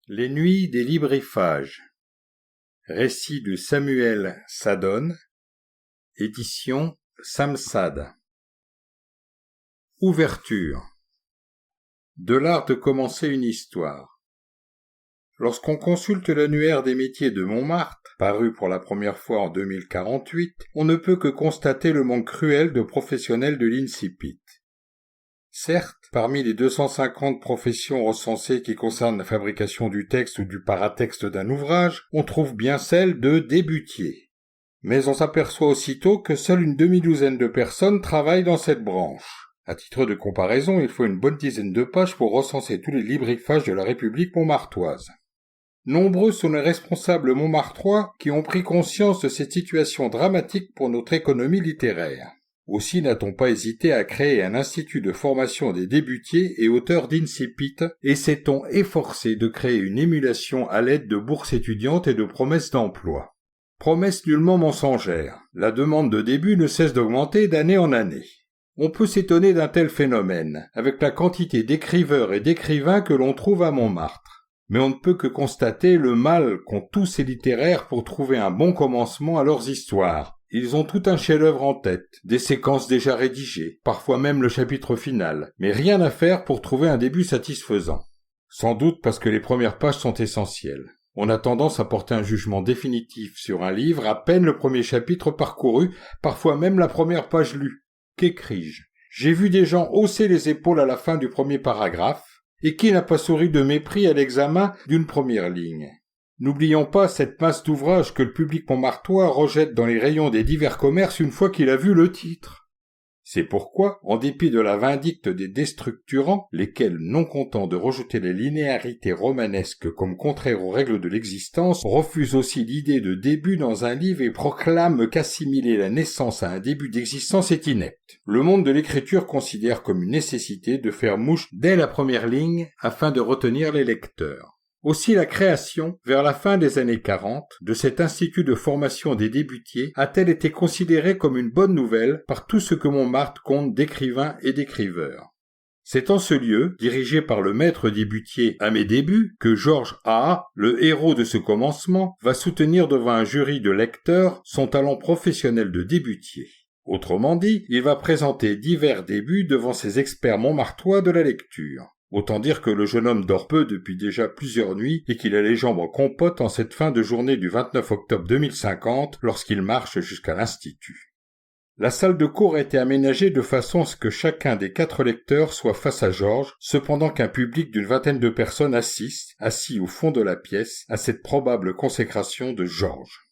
Les nuits des libraifages. Récit de Samuel Sadon. Édition Samsad. Ouverture. De l'art de commencer une histoire. Lorsqu'on consulte l'annuaire des métiers de Montmartre, paru pour la première fois en 2048, on ne peut que constater le manque cruel de professionnels de l'incipit. Certes, parmi les 250 professions recensées qui concernent la fabrication du texte ou du paratexte d'un ouvrage, on trouve bien celle de débutier. Mais on s'aperçoit aussitôt que seule une demi-douzaine de personnes travaillent dans cette branche. À titre de comparaison, il faut une bonne dizaine de pages pour recenser tous les libraifages de la République montmartoise. Nombreux sont les responsables montmartrois qui ont pris conscience de cette situation dramatique pour notre économie littéraire. Aussi n'a-t-on pas hésité à créer un institut de formation des débutiers et auteurs d'incipit, et s'est-on efforcé de créer une émulation à l'aide de bourses étudiantes et de promesses d'emploi. Promesses nullement mensongères, la demande de début ne cesse d'augmenter d'année en année. On peut s'étonner d'un tel phénomène, avec la quantité d'écriveurs et d'écrivains que l'on trouve à Montmartre. Mais on ne peut que constater le mal qu'ont tous ces littéraires pour trouver un bon commencement à leurs histoires. Ils ont tout un chef-d'œuvre en tête, des séquences déjà rédigées, parfois même le chapitre final, mais rien à faire pour trouver un début satisfaisant. Sans doute parce que les premières pages sont essentielles. On a tendance à porter un jugement définitif sur un livre à peine le premier chapitre parcouru, parfois même la première page lue. Qu'écris-je ? J'ai vu des gens hausser les épaules à la fin du premier paragraphe, et qui n'a pas souri de mépris à l'examen d'une première ligne ? N'oublions pas cette masse d'ouvrages que le public montmartois rejette dans les rayons des divers commerces une fois qu'il a vu le titre. C'est pourquoi, en dépit de la vindicte des déstructurants, lesquels, non contents de rejeter les linéarités romanesques comme contraires aux règles de l'existence, refusent aussi l'idée de début dans un livre et proclament qu'assimiler la naissance à un début d'existence est inepte. Le monde de l'écriture considère comme une nécessité de faire mouche dès la première ligne afin de retenir les lecteurs. Aussi la création, vers la fin des années 40, de cet institut de formation des débutiers a-t-elle été considérée comme une bonne nouvelle par tout ce que Montmartre compte d'écrivains et d'écriveurs. C'est en ce lieu, dirigé par le maître débutier à mes débuts, que Georges A., le héros de ce commencement, va soutenir devant un jury de lecteurs son talent professionnel de débutier. Autrement dit, il va présenter divers débuts devant ces experts montmartois de la lecture. Autant dire que le jeune homme dort peu depuis déjà plusieurs nuits et qu'il a les jambes en compote en cette fin de journée du 29 octobre 2050 lorsqu'il marche jusqu'à l'Institut. La salle de cours a été aménagée de façon à ce que chacun des 4 lecteurs soit face à Georges, cependant qu'un public d'une vingtaine de personnes assiste, assis au fond de la pièce, à cette probable consécration de Georges.